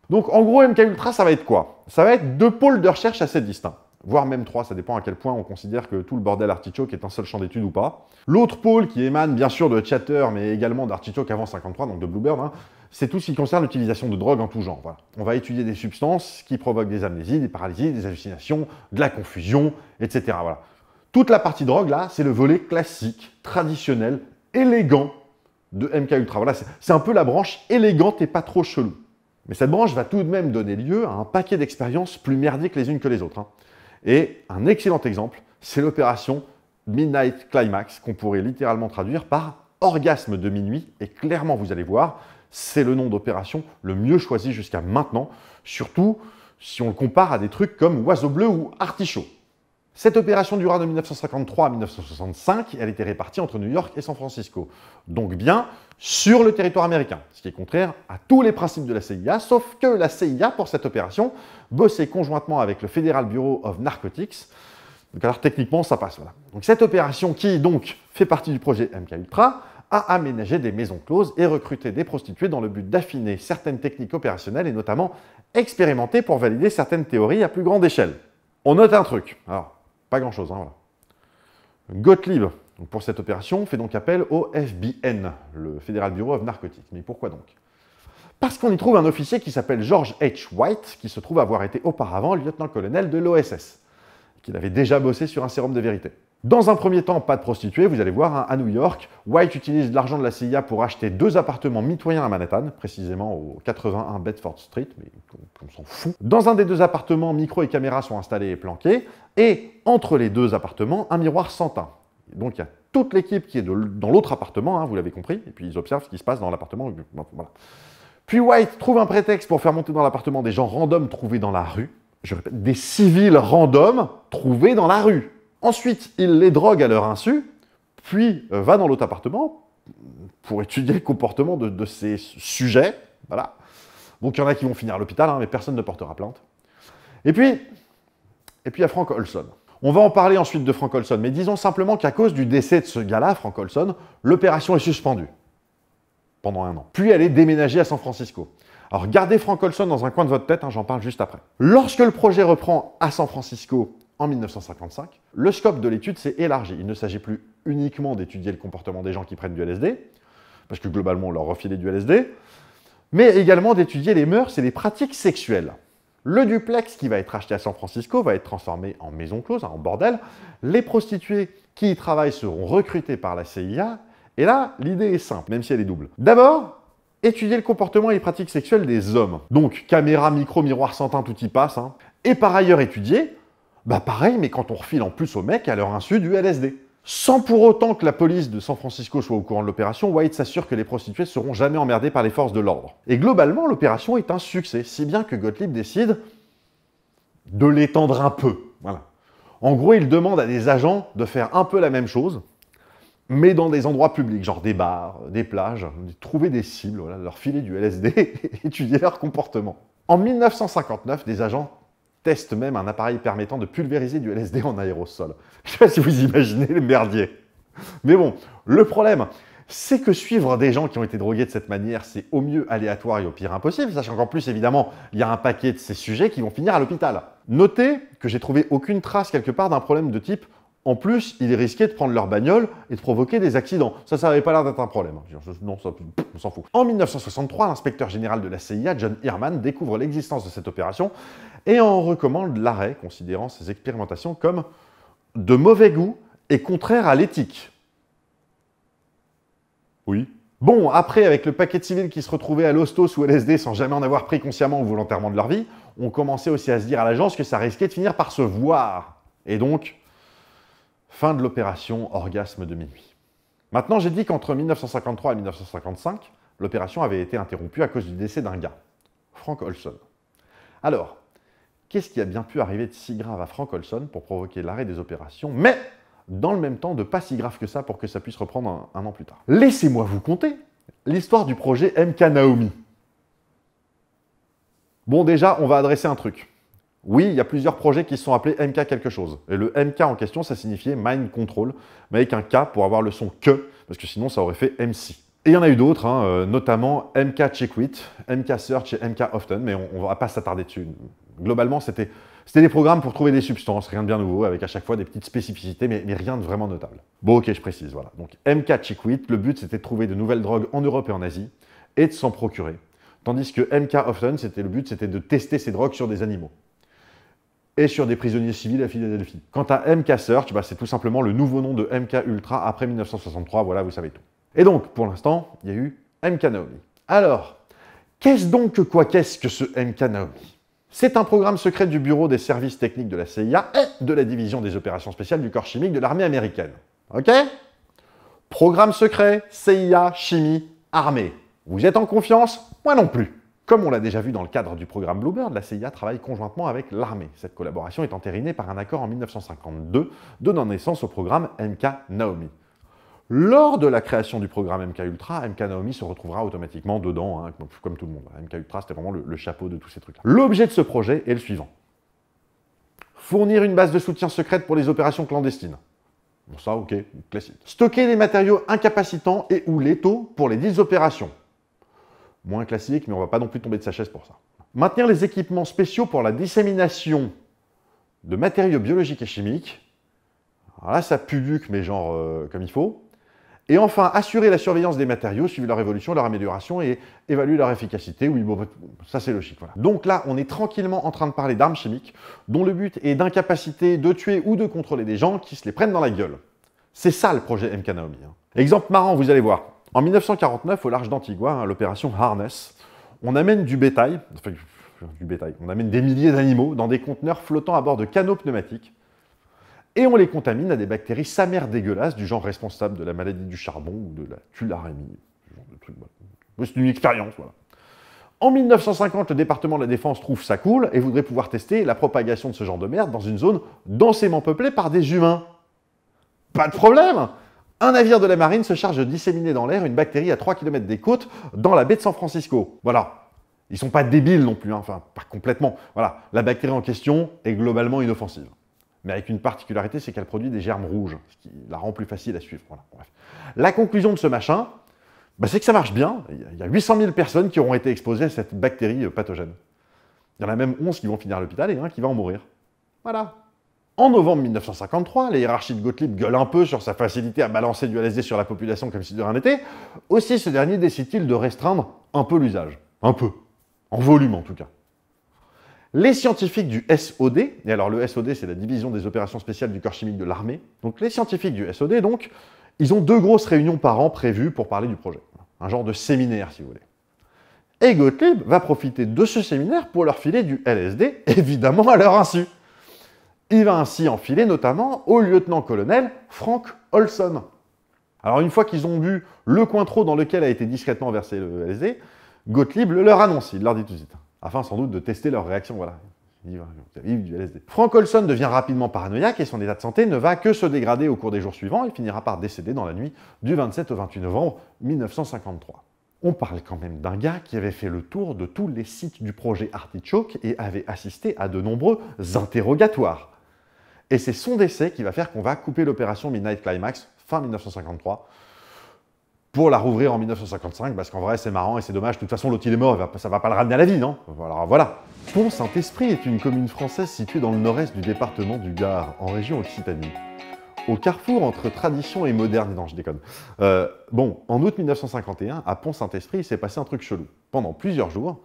Speaker 1: Donc en gros, MK Ultra, ça va être quoi? Ça va être deux pôles de recherche assez distincts, voire même trois, ça dépend à quel point on considère que tout le bordel Artichoke est un seul champ d'études ou pas. L'autre pôle qui émane bien sûr de Chatter, mais également d'Artichoke avant 53, donc de Bluebird, hein, c'est tout ce qui concerne l'utilisation de drogues en tout genre. Voilà. On va étudier des substances qui provoquent des amnésies, des paralysies, des hallucinations, de la confusion, etc. Voilà. Toute la partie drogue, là, c'est le volet classique, traditionnel, élégant de MK Ultra. Voilà, c'est un peu la branche élégante et pas trop chelou. Mais cette branche va tout de même donner lieu à un paquet d'expériences plus merdiques les unes que les autres, hein. Et un excellent exemple, c'est l'opération Midnight Climax, qu'on pourrait littéralement traduire par orgasme de minuit, et clairement, vous allez voir, c'est le nom d'opération le mieux choisi jusqu'à maintenant, surtout si on le compare à des trucs comme Oiseau Bleu ou Artichaut. Cette opération dura de 1953 à 1965, et elle était répartie entre New York et San Francisco, donc bien sur le territoire américain, ce qui est contraire à tous les principes de la CIA, sauf que la CIA, pour cette opération, bossait conjointement avec le Federal Bureau of Narcotics. Donc alors techniquement, ça passe, voilà. Donc cette opération, qui donc fait partie du projet MK Ultra, a aménagé des maisons closes et recruté des prostituées dans le but d'affiner certaines techniques opérationnelles et notamment expérimenter pour valider certaines théories à plus grande échelle. On note un truc, alors pas grand-chose, hein, voilà. Gottlieb, donc pour cette opération, fait donc appel au FBN, le Federal Bureau of Narcotics. Mais pourquoi donc? Parce qu'on y trouve un officier qui s'appelle George H. White, qui se trouve avoir été auparavant lieutenant-colonel de l'OSS, qu'il avait déjà bossé sur un sérum de vérité. Dans un premier temps, pas de prostituées, vous allez voir, hein, à New York, White utilise de l'argent de la CIA pour acheter 2 appartements mitoyens à Manhattan, précisément au 81 Bedford Street, mais on s'en fout. Dans un des 2 appartements, micro et caméras sont installés et planqués, et entre les 2 appartements, un miroir sans teint. Donc il y a toute l'équipe qui est dans l'autre appartement, hein, vous l'avez compris, et puis ils observent ce qui se passe dans l'appartement. Voilà. Puis White trouve un prétexte pour faire monter dans l'appartement des gens random trouvés dans la rue. Je répète, des civils random trouvés dans la rue. Ensuite, il les drogue à leur insu, puis va dans l'autre appartement pour étudier le comportement de ces sujets. Voilà. Donc il y en a qui vont finir à l'hôpital, hein, mais personne ne portera plainte. Et puis il y a Frank Olson. On va en parler ensuite de Frank Olson, mais disons simplement qu'à cause du décès de ce gars-là, Frank Olson, l'opération est suspendue pendant 1 an. Puis elle est déménagée à San Francisco. Alors gardez Frank Olson dans un coin de votre tête, hein, j'en parle juste après. Lorsque le projet reprend à San Francisco en 1955, le scope de l'étude s'est élargi. Il ne s'agit plus uniquement d'étudier le comportement des gens qui prennent du LSD, parce que globalement on leur refilait du LSD, mais également d'étudier les mœurs et les pratiques sexuelles. Le duplex qui va être acheté à San Francisco va être transformé en maison close, en bordel. Les prostituées qui y travaillent seront recrutées par la CIA. Et là, l'idée est simple, même si elle est double. D'abord, étudier le comportement et les pratiques sexuelles des hommes. Donc, caméra, micro, miroir sans teint, tout y passe. Hein. Et par ailleurs, étudier, pareil, mais quand on refile en plus aux mecs à leur insu du LSD. Sans pour autant que la police de San Francisco soit au courant de l'opération, White s'assure que les prostituées ne seront jamais emmerdées par les forces de l'ordre. Et globalement, l'opération est un succès, si bien que Gottlieb décide de l'étendre un peu. Voilà. En gros, il demande à des agents de faire un peu la même chose, mais dans des endroits publics, genre des bars, des plages, de trouver des cibles, voilà, leur filer du LSD et étudier leur comportement. En 1959, des agents testent même un appareil permettant de pulvériser du LSD en aérosol. Je ne sais pas si vous imaginez le merdier. Mais bon, le problème, c'est que suivre des gens qui ont été drogués de cette manière, c'est au mieux aléatoire et au pire impossible, sachant qu'en plus, évidemment, il y a un paquet de ces sujets qui vont finir à l'hôpital. Notez que j'ai trouvé aucune trace quelque part d'un problème de type En plus, ils risquaient de prendre leur bagnole et de provoquer des accidents. Ça n'avait pas l'air d'être un problème. Non, ça, on s'en fout. En 1963, l'inspecteur général de la CIA, John Ehrman, découvre l'existence de cette opération et en recommande l'arrêt, considérant ces expérimentations comme de mauvais goût et contraire à l'éthique. Oui. Bon, après, avec le paquet de civils qui se retrouvaient à l'hosto sous LSD sans jamais en avoir pris consciemment ou volontairement de leur vie, on commençait aussi à se dire à l'agence que ça risquait de finir par se voir. Et donc, fin de l'opération Orgasme de minuit. Maintenant, j'ai dit qu'entre 1953 et 1955, l'opération avait été interrompue à cause du décès d'un gars, Frank Olson. Alors, qu'est-ce qui a bien pu arriver de si grave à Frank Olson pour provoquer l'arrêt des opérations, mais dans le même temps de pas si grave que ça pour que ça puisse reprendre un an plus tard? Laissez-moi vous conter l'histoire du projet MK Naomi. Bon, déjà, on va adresser un truc. Oui, il y a plusieurs projets qui se sont appelés MK quelque chose. Et le MK en question, ça signifiait Mind Control, mais avec un K pour avoir le son que, parce que sinon ça aurait fait MC. Et il y en a eu d'autres, notamment MK Check It, MK Search et MK Often, mais on ne va pas s'attarder dessus. Globalement, c'était des programmes pour trouver des substances, rien de bien nouveau, avec à chaque fois des petites spécificités, mais rien de vraiment notable. Bon, ok, je précise, voilà. Donc MK Check It, le but c'était de trouver de nouvelles drogues en Europe et en Asie, et de s'en procurer. Tandis que MK Often, le but c'était de tester ces drogues sur des animaux. Et sur des prisonniers civils à Philadelphie. Quant à MK Search, c'est tout simplement le nouveau nom de MK Ultra après 1963, voilà, vous savez tout. Et donc, pour l'instant, il y a eu MK Naomi. Alors, qu'est-ce que ce MK Naomi? C'est un programme secret du Bureau des services techniques de la CIA et de la division des opérations spéciales du corps chimique de l'armée américaine. Ok? Programme secret, CIA, chimie, armée. Vous êtes en confiance? Moi non plus. Comme on l'a déjà vu dans le cadre du programme Bluebird, la CIA travaille conjointement avec l'armée. Cette collaboration est entérinée par un accord en 1952, donnant naissance au programme MK Naomi. Lors de la création du programme MK Ultra, MK Naomi se retrouvera automatiquement dedans, comme tout le monde. MK Ultra, c'était vraiment le chapeau de tous ces trucs-là. L'objet de ce projet est le suivant. Fournir une base de soutien secrète pour les opérations clandestines. Bon, ça, ok, classique. Stocker des matériaux incapacitants et ou létaux pour les dites opérations. Moins classique, mais on ne va pas non plus tomber de sa chaise pour ça. Maintenir les équipements spéciaux pour la dissémination de matériaux biologiques et chimiques. Alors là, ça pue mais genre comme il faut. Et enfin, assurer la surveillance des matériaux, suivre leur évolution, leur amélioration et évaluer leur efficacité. Oui, bon, ça c'est logique. Voilà. Donc là, on est tranquillement en train de parler d'armes chimiques dont le but est d'incapaciter, de tuer ou de contrôler des gens qui se les prennent dans la gueule. C'est ça le projet MK Naomi. Exemple marrant, vous allez voir. En 1949, au large d'Antigua, l'opération Harness, on amène du bétail, on amène des milliers d'animaux dans des conteneurs flottant à bord de canots pneumatiques et on les contamine à des bactéries sa mère dégueulasses du genre responsable de la maladie du charbon ou de la tularemie. Ce genre de truc, voilà. C'est une expérience, voilà. En 1950, le département de la Défense trouve ça cool et voudrait pouvoir tester la propagation de ce genre de merde dans une zone densément peuplée par des humains. Pas de problème! Un navire de la marine se charge de disséminer dans l'air une bactérie à 3 km des côtes dans la baie de San Francisco. Voilà. Ils sont pas débiles non plus, enfin, pas complètement. Voilà. La bactérie en question est globalement inoffensive. Mais avec une particularité, c'est qu'elle produit des germes rouges, ce qui la rend plus facile à suivre. Voilà. Bref. La conclusion de ce machin, c'est que ça marche bien. Il y a 800 000 personnes qui auront été exposées à cette bactérie pathogène. Il y en a même 11 qui vont finir à l'hôpital et un qui va en mourir. Voilà. En novembre 1953, les hiérarchies de Gottlieb gueulent un peu sur sa facilité à balancer du LSD sur la population comme si de rien n'était. Aussi, ce dernier décide-t-il de restreindre un peu l'usage. Un peu. En volume, en tout cas. Les scientifiques du SOD, et alors le SOD, c'est la division des opérations spéciales du corps chimique de l'armée, donc les scientifiques du SOD, donc, ils ont 2 grosses réunions par an prévues pour parler du projet. Un genre de séminaire, si vous voulez. Et Gottlieb va profiter de ce séminaire pour leur filer du LSD, évidemment à leur insu. Il va ainsi enfiler notamment au lieutenant-colonel Frank Olson. Alors une fois qu'ils ont bu le cointreau dans lequel a été discrètement versé le LSD, Gottlieb le leur annonce, il leur dit tout de suite, afin sans doute de tester leur réaction, voilà. Il va du LSD. Frank Olson devient rapidement paranoïaque et son état de santé ne va que se dégrader au cours des jours suivants et finira par décéder dans la nuit du 27 au 28 novembre 1953. On parle quand même d'un gars qui avait fait le tour de tous les sites du projet Artichoke et avait assisté à de nombreux interrogatoires. Et c'est son décès qui va faire qu'on va couper l'opération Midnight Climax, fin 1953, pour la rouvrir en 1955, parce qu'en vrai c'est marrant et c'est dommage, de toute façon l'autre il est mort, ça va pas le ramener à la vie, non? Voilà. Pont-Saint-Esprit est une commune française située dans le nord-est du département du Gard, en région Occitanie. Au carrefour entre tradition et moderne, non je déconne. Bon, en août 1951, à Pont-Saint-Esprit, il s'est passé un truc chelou. Pendant plusieurs jours,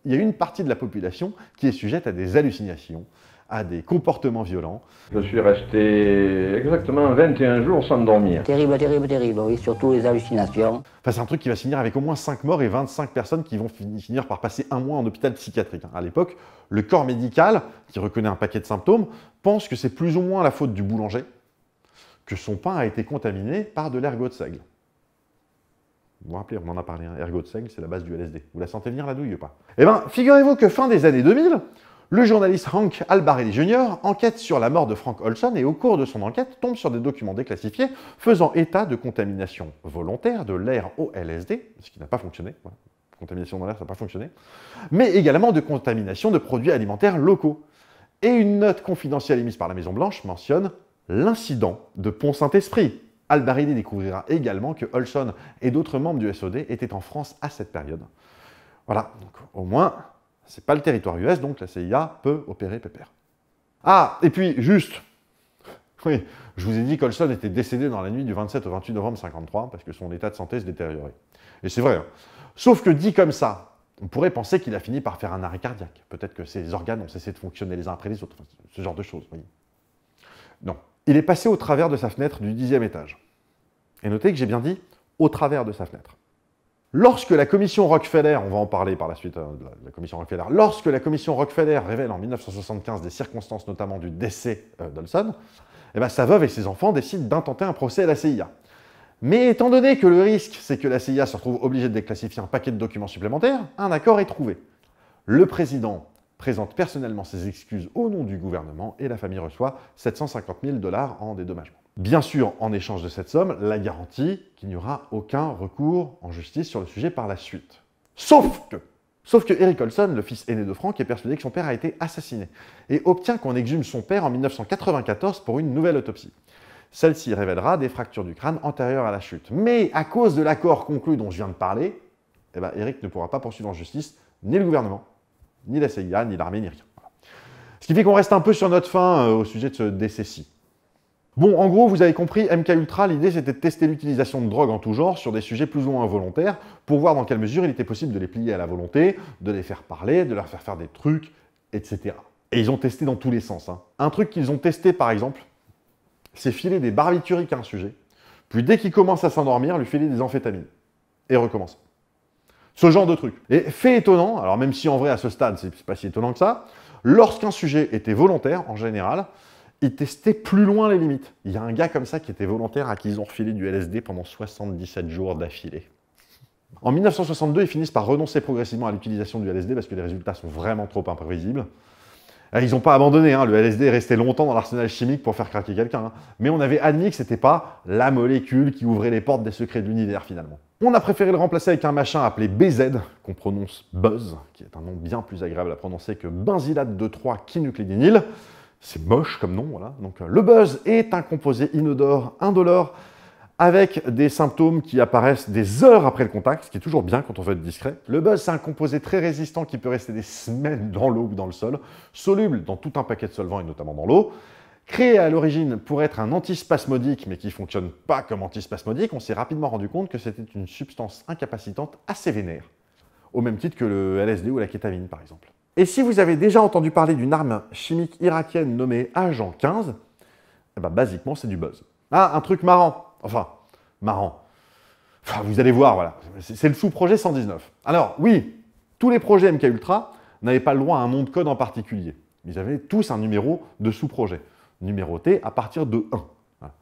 Speaker 1: il y a une partie de la population qui est sujette à des hallucinations, à des comportements violents.
Speaker 2: Je suis resté exactement 21 jours sans dormir.
Speaker 3: Terrible, terrible, terrible, oui, surtout les hallucinations.
Speaker 1: Enfin, c'est un truc qui va se finir avec au moins 5 morts et 25 personnes qui vont finir par passer un mois en hôpital psychiatrique. À l'époque, le corps médical, qui reconnaît un paquet de symptômes, pense que c'est plus ou moins la faute du boulanger, que son pain a été contaminé par de l'ergot de seigle. Vous vous rappelez, on en a parlé, hein. Ergot de seigle, c'est la base du LSD. Vous la sentez venir la douille ou pas? Eh bien, figurez-vous que fin des années 2000, le journaliste Hank Albarelli Jr. enquête sur la mort de Frank Olson et au cours de son enquête tombe sur des documents déclassifiés faisant état de contamination volontaire de l'air au LSD, ce qui n'a pas fonctionné, voilà. Contamination dans l'air, ça n'a pas fonctionné, mais également de contamination de produits alimentaires locaux. Et une note confidentielle émise par la Maison-Blanche mentionne l'incident de Pont-Saint-Esprit. Albarelli découvrira également que Olson et d'autres membres du SOD étaient en France à cette période. Voilà, donc au moins, c'est pas le territoire US, donc la CIA peut opérer pépère. Ah, et puis juste, oui, je vous ai dit qu'Olson était décédé dans la nuit du 27 au 28 novembre 1953 parce que son état de santé se détériorait. Et c'est vrai, hein. Sauf que dit comme ça, on pourrait penser qu'il a fini par faire un arrêt cardiaque. Peut-être que ses organes ont cessé de fonctionner les uns après les autres, enfin, ce genre de choses, vous voyez. Non. Il est passé au travers de sa fenêtre du 10e étage. Et notez que j'ai bien dit au travers de sa fenêtre. Lorsque la commission Rockefeller, on va en parler par la suite de la commission Rockefeller, lorsque la commission Rockefeller révèle en 1975 des circonstances notamment du décès d'Olson, eh ben, sa veuve et ses enfants décident d'intenter un procès à la CIA. Mais étant donné que le risque, c'est que la CIA se retrouve obligée de déclassifier un paquet de documents supplémentaires, un accord est trouvé. Le président présente personnellement ses excuses au nom du gouvernement et la famille reçoit 750 000 $ en dédommagement. Bien sûr, en échange de cette somme, la garantie qu'il n'y aura aucun recours en justice sur le sujet par la suite. Sauf que Eric Olson, le fils aîné de Frank, est persuadé que son père a été assassiné et obtient qu'on exhume son père en 1994 pour une nouvelle autopsie. Celle-ci révélera des fractures du crâne antérieures à la chute. Mais à cause de l'accord conclu dont je viens de parler, eh ben, Eric ne pourra pas poursuivre en justice ni le gouvernement, ni la CIA, ni l'armée, ni rien. Voilà. Ce qui fait qu'on reste un peu sur notre faim au sujet de ce décès-ci. Bon, en gros, vous avez compris, MKUltra, l'idée c'était de tester l'utilisation de drogue en tout genre sur des sujets plus ou moins volontaires pour voir dans quelle mesure il était possible de les plier à la volonté, de les faire parler, de leur faire faire des trucs, etc. Et ils ont testé dans tous les sens. Hein. Un truc qu'ils ont testé, par exemple, c'est filer des barbituriques à un sujet, puis dès qu'il commence à s'endormir, lui filer des amphétamines. Et recommencer. Ce genre de truc. Et fait étonnant, alors même si en vrai à ce stade c'est pas si étonnant que ça, lorsqu'un sujet était volontaire, en général, il testait plus loin les limites. Il y a un gars comme ça qui était volontaire à qui ils ont refilé du LSD pendant 77 jours d'affilée. En 1962, ils finissent par renoncer progressivement à l'utilisation du LSD parce que les résultats sont vraiment trop imprévisibles. Ils n'ont pas abandonné, hein. Le LSD est resté longtemps dans l'arsenal chimique pour faire craquer quelqu'un. Hein. Mais on avait admis que c'était pas la molécule qui ouvrait les portes des secrets de l'univers finalement. On a préféré le remplacer avec un machin appelé BZ, qu'on prononce Buzz, qui est un nom bien plus agréable à prononcer que benzylate de 3-kinuclédényl. C'est moche comme nom, voilà. Donc le Buzz est un composé inodore, indolore, avec des symptômes qui apparaissent des heures après le contact, ce qui est toujours bien quand on veut être discret. Le Buzz, c'est un composé très résistant qui peut rester des semaines dans l'eau ou dans le sol, soluble dans tout un paquet de solvants et notamment dans l'eau. Créé à l'origine pour être un antispasmodique, mais qui ne fonctionne pas comme antispasmodique, on s'est rapidement rendu compte que c'était une substance incapacitante assez vénère, au même titre que le LSD ou la kétamine par exemple. Et si vous avez déjà entendu parler d'une arme chimique irakienne nommée Agent 15, eh ben, basiquement c'est du Buzz. Ah, un truc marrant. Enfin, marrant. Enfin, vous allez voir, voilà. C'est le sous-projet 119. Alors, oui, tous les projets MKUltra n'avaient pas le droit à un nom de code en particulier. Ils avaient tous un numéro de sous-projet, numéroté à partir de 1. Voilà.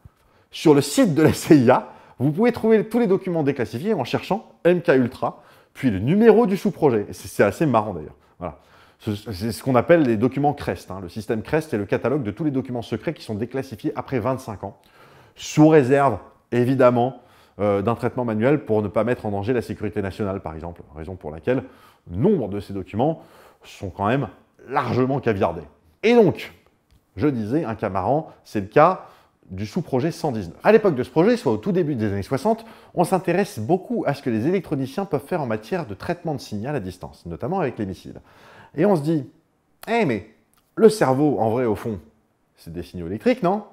Speaker 1: Sur le site de la CIA, vous pouvez trouver tous les documents déclassifiés en cherchant MKUltra, puis le numéro du sous-projet. C'est assez marrant d'ailleurs. Voilà. C'est ce qu'on appelle les documents CREST. Hein. Le système CREST est le catalogue de tous les documents secrets qui sont déclassifiés après 25 ans. Sous réserve, évidemment, d'un traitement manuel pour ne pas mettre en danger la sécurité nationale, par exemple, raison pour laquelle nombre de ces documents sont quand même largement caviardés. Et donc, je disais, un cas marrant, c'est le cas du sous-projet 119. À l'époque de ce projet, soit au tout début des années 60, on s'intéresse beaucoup à ce que les électroniciens peuvent faire en matière de traitement de signal à distance, notamment avec les missiles. Et on se dit, mais le cerveau, en vrai, au fond, c'est des signaux électriques, non ?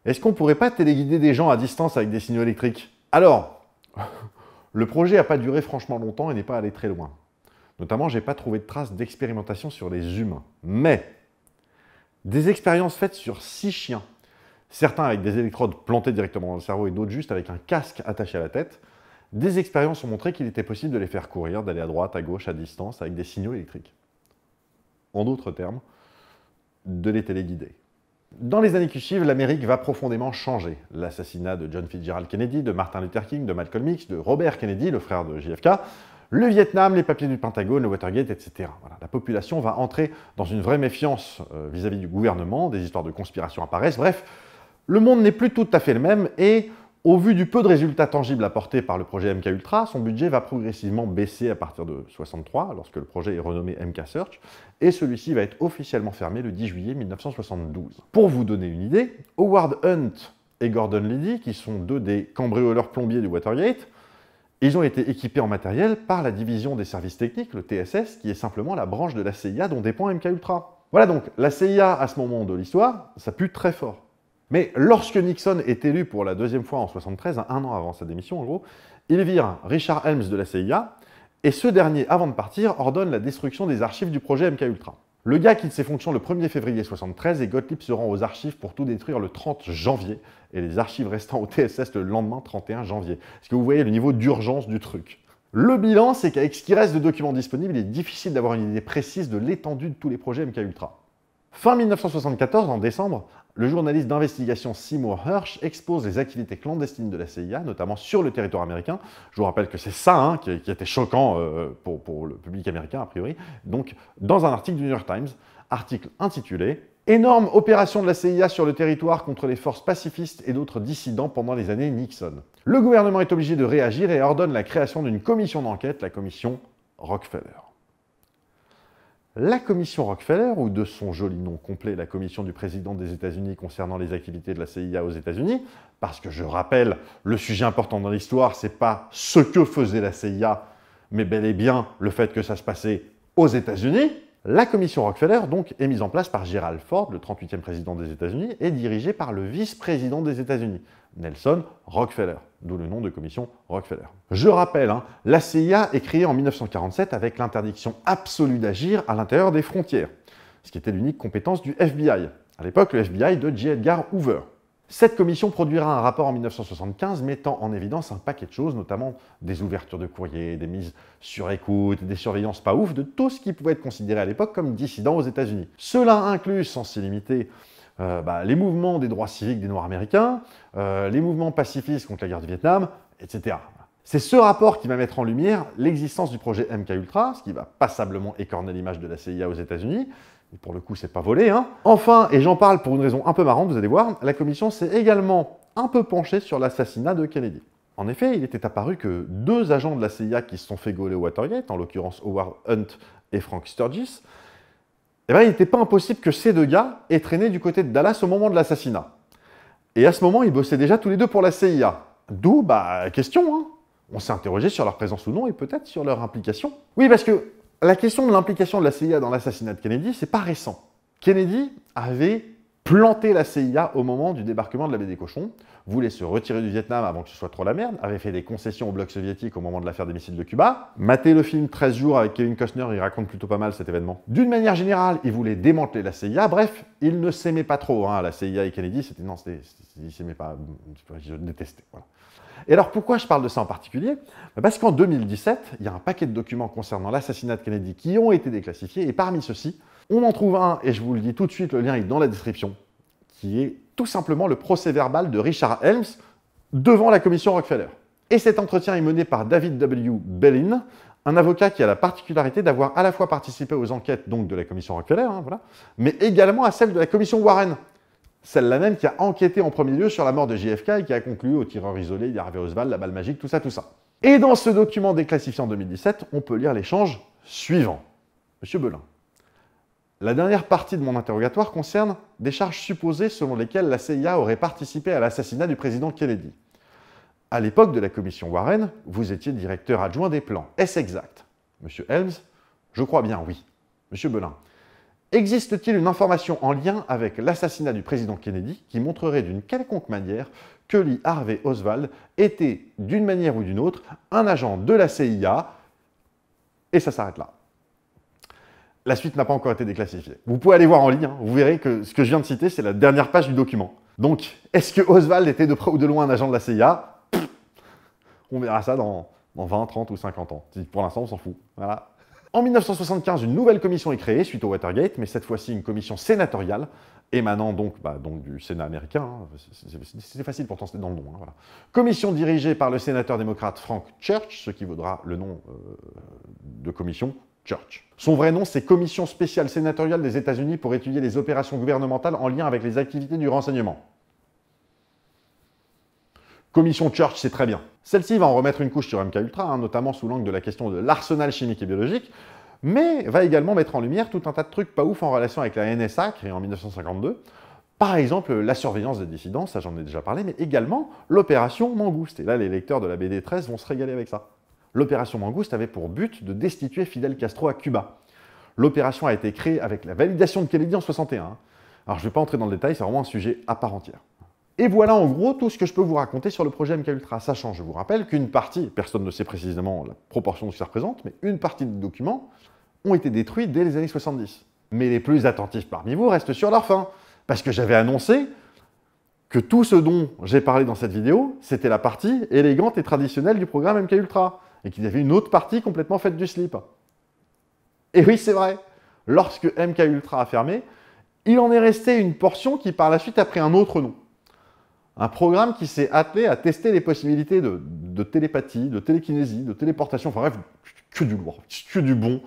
Speaker 1: Est-ce qu'on ne pourrait pas téléguider des gens à distance avec des signaux électriques? Alors, le projet n'a pas duré franchement longtemps et n'est pas allé très loin. Notamment, je n'ai pas trouvé de traces d'expérimentation sur les humains. Mais, des expériences faites sur 6 chiens, certains avec des électrodes plantées directement dans le cerveau et d'autres juste avec un casque attaché à la tête, des expériences ont montré qu'il était possible de les faire courir, d'aller à droite, à gauche, à distance, avec des signaux électriques. En d'autres termes, de les téléguider. Dans les années qui suivent, l'Amérique va profondément changer. L'assassinat de John Fitzgerald Kennedy, de Martin Luther King, de Malcolm X, de Robert Kennedy, le frère de JFK, le Vietnam, les papiers du Pentagone, le Watergate, etc. Voilà, la population va entrer dans une vraie méfiance vis-à-vis du gouvernement, des histoires de conspiration apparaissent, bref, le monde n'est plus tout à fait le même et au vu du peu de résultats tangibles apportés par le projet MKUltra, son budget va progressivement baisser à partir de 1963, lorsque le projet est renommé MKSearch, et celui-ci va être officiellement fermé le 10 juillet 1972. Pour vous donner une idée, Howard Hunt et Gordon Liddy, qui sont deux des cambrioleurs plombiers du Watergate, ils ont été équipés en matériel par la division des services techniques, le TSS, qui est simplement la branche de la CIA dont dépend MKUltra. Voilà donc, la CIA à ce moment de l'histoire, ça pue très fort. Mais lorsque Nixon est élu pour la deuxième fois en 1973, un an avant sa démission en gros, il vire Richard Helms de la CIA, et ce dernier, avant de partir, ordonne la destruction des archives du projet MKUltra. Le gars quitte ses fonctions le 1er février 1973 et Gottlieb se rend aux archives pour tout détruire le 30 janvier, et les archives restant au TSS le lendemain 31 janvier. Est-ce que vous voyez le niveau d'urgence du truc? Le bilan, c'est qu'avec ce qui reste de documents disponibles, il est difficile d'avoir une idée précise de l'étendue de tous les projets MKUltra. Fin 1974, en décembre, le journaliste d'investigation Seymour Hersh expose les activités clandestines de la CIA, notamment sur le territoire américain. Je vous rappelle que c'est ça qui était choquant pour le public américain, a priori. Donc, dans un article du New York Times, article intitulé « Énorme opération de la CIA sur le territoire contre les forces pacifistes et d'autres dissidents pendant les années Nixon. Le gouvernement est obligé de réagir et ordonne la création d'une commission d'enquête, la commission Rockefeller. » La commission Rockefeller, ou de son joli nom complet, la commission du président des États-Unis concernant les activités de la CIA aux États-Unis, parce que je rappelle, le sujet important dans l'histoire, c'est pas ce que faisait la CIA, mais bel et bien le fait que ça se passait aux États-Unis. La commission Rockefeller, donc, est mise en place par Gerald Ford, le 38e président des États-Unis, et dirigée par le vice-président des États-Unis, Nelson Rockefeller, d'où le nom de commission Rockefeller. Je rappelle, la CIA est créée en 1947 avec l'interdiction absolue d'agir à l'intérieur des frontières, ce qui était l'unique compétence du FBI, à l'époque le FBI de J. Edgar Hoover. Cette commission produira un rapport en 1975 mettant en évidence un paquet de choses, notamment des ouvertures de courrier, des mises sur écoute, des surveillances pas ouf, de tout ce qui pouvait être considéré à l'époque comme dissident aux États-Unis. Cela inclut, sans s'y limiter, les mouvements des droits civiques des Noirs américains, les mouvements pacifistes contre la guerre du Vietnam, etc. C'est ce rapport qui va mettre en lumière l'existence du projet MKUltra, ce qui va passablement écorner l'image de la CIA aux États-Unis. Et pour le coup, c'est pas volé. Enfin, et j'en parle pour une raison un peu marrante, vous allez voir, la commission s'est également un peu penchée sur l'assassinat de Kennedy. En effet, il était apparu que 2 agents de la CIA qui se sont fait gauler au Watergate, en l'occurrence Howard Hunt et Frank Sturgis, il n'était pas impossible que ces 2 gars aient traîné du côté de Dallas au moment de l'assassinat. Et à ce moment, ils bossaient déjà tous les 2 pour la CIA. D'où, question, on s'est interrogé sur leur présence ou non et peut-être sur leur implication. Oui, parce que la question de l'implication de la CIA dans l'assassinat de Kennedy, c'est pas récent. Kennedy avait planté la CIA au moment du débarquement de la baie des Cochons, voulait se retirer du Vietnam avant que ce soit trop la merde, avait fait des concessions au bloc soviétique au moment de l'affaire des missiles de Cuba. Matez le film 13 jours avec Kevin Costner, il raconte plutôt pas mal cet événement. D'une manière générale, il voulait démanteler la CIA, bref, il ne s'aimait pas trop. La CIA et Kennedy, ils s'aimaient pas, je détestais. Voilà. Et alors pourquoi je parle de ça en particulier? Parce qu'en 2017, il y a un paquet de documents concernant l'assassinat de Kennedy qui ont été déclassifiés, et parmi ceux-ci, on en trouve un, et je vous le dis tout de suite, le lien est dans la description, qui est tout simplement le procès-verbal de Richard Helms devant la commission Rockefeller. Et cet entretien est mené par David W. Bellin, un avocat qui a la particularité d'avoir à la fois participé aux enquêtes donc de la commission Rockefeller, mais également à celle de la commission Warren, celle-là même qui a enquêté en premier lieu sur la mort de JFK et qui a conclu au tireur isolé, Harvey Oswald, la balle magique, tout ça. Et dans ce document déclassifié en 2017, on peut lire l'échange suivant. Monsieur Bellin, la dernière partie de mon interrogatoire concerne des charges supposées selon lesquelles la CIA aurait participé à l'assassinat du président Kennedy. À l'époque de la commission Warren, vous étiez directeur adjoint des plans. Est-ce exact? Monsieur Helms, je crois bien, oui. Monsieur Bellin, Existe-t-il une information en lien avec l'assassinat du président Kennedy qui montrerait d'une quelconque manière que Lee Harvey Oswald était, d'une manière ou d'une autre, un agent de la CIA? Et ça s'arrête là. La suite n'a pas encore été déclassifiée. Vous pouvez aller voir en ligne, hein, vous verrez que ce que je viens de citer, c'est la dernière page du document. Donc, est-ce que Oswald était de près ou de loin un agent de la CIA? On verra ça dans 20, 30 ou 50 ans. Pour l'instant, on s'en fout. Voilà. En 1975, une nouvelle commission est créée suite au Watergate, mais cette fois-ci une commission sénatoriale, émanant donc du Sénat américain. Hein. C'est facile pourtant, c'était dans le nom. Hein, voilà. Commission dirigée par le sénateur démocrate Frank Church, ce qui vaudra le nom de commission Church. Son vrai nom, c'est Commission spéciale sénatoriale des États-Unis pour étudier les opérations gouvernementales en lien avec les activités du renseignement. Commission Church, c'est très bien. Celle-ci va en remettre une couche sur MKUltra, hein, notamment sous l'angle de la question de l'arsenal chimique et biologique, mais va également mettre en lumière tout un tas de trucs pas ouf en relation avec la NSA, créée en 1952. Par exemple, la surveillance des dissidents, ça j'en ai déjà parlé, mais également l'opération Mangouste. Et là, les lecteurs de la BD 13 vont se régaler avec ça. L'opération Mangouste avait pour but de destituer Fidel Castro à Cuba. L'opération a été créée avec la validation de Kennedy en 61. Alors je ne vais pas entrer dans le détail, c'est vraiment un sujet à part entière. Et voilà en gros tout ce que je peux vous raconter sur le projet MKUltra, sachant, je vous rappelle, qu'une partie, personne ne sait précisément la proportion de ce que ça représente, mais une partie des documents ont été détruits dès les années 70. Mais les plus attentifs parmi vous restent sur leur faim, parce que j'avais annoncé que tout ce dont j'ai parlé dans cette vidéo, c'était la partie élégante et traditionnelle du programme MKUltra, et qu'il y avait une autre partie complètement faite du slip. Et oui, c'est vrai, lorsque MKUltra a fermé, il en est resté une portion qui par la suite a pris un autre nom. Un programme qui s'est attelé à tester les possibilités de télépathie, de télékinésie, de téléportation, enfin bref, que du lourd, que du bon.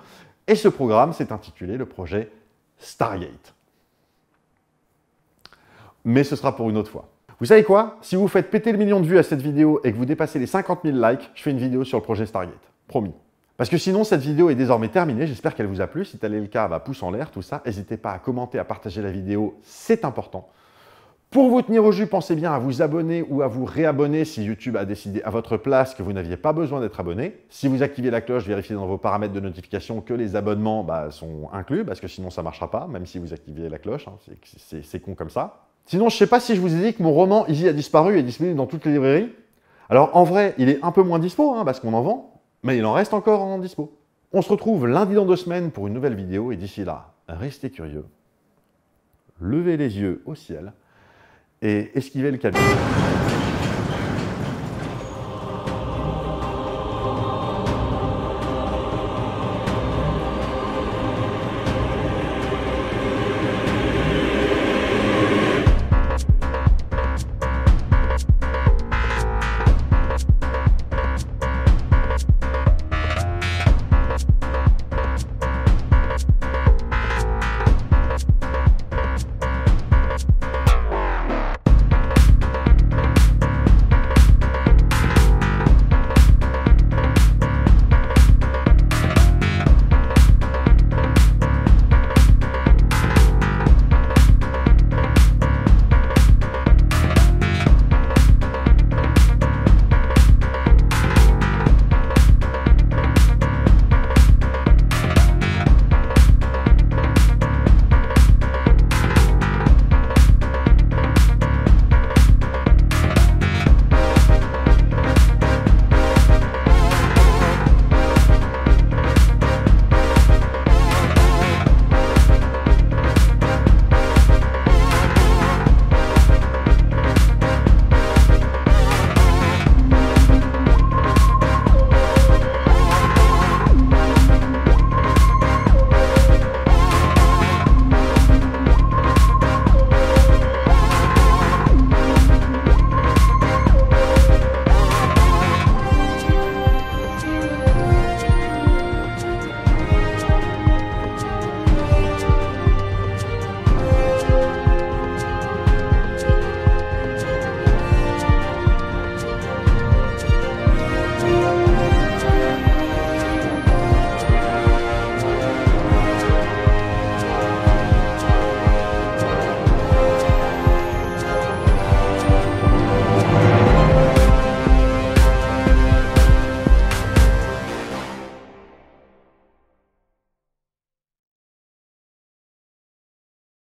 Speaker 1: Et ce programme s'est intitulé le projet Stargate. Mais ce sera pour une autre fois. Vous savez quoi? Si vous faites péter le million de vues à cette vidéo et que vous dépassez les 50 000 likes, je fais une vidéo sur le projet Stargate. Promis. Parce que sinon, cette vidéo est désormais terminée. J'espère qu'elle vous a plu. Si tel est le cas, pouce en l'air, tout ça. N'hésitez pas à commenter, à partager la vidéo, c'est important. Pour vous tenir au jus, pensez bien à vous abonner ou à vous réabonner si YouTube a décidé à votre place que vous n'aviez pas besoin d'être abonné. Si vous activez la cloche, vérifiez dans vos paramètres de notification que les abonnements sont inclus, parce que sinon ça ne marchera pas, même si vous activez la cloche, hein, c'est con comme ça. Sinon, je ne sais pas si je vous ai dit que mon roman Easy a disparu et est disponible dans toutes les librairies. Alors en vrai, il est un peu moins dispo, hein, parce qu'on en vend, mais il en reste encore en dispo. On se retrouve lundi dans 2 semaines pour une nouvelle vidéo, et d'ici là, restez curieux, levez les yeux au ciel, et esquivez le camion.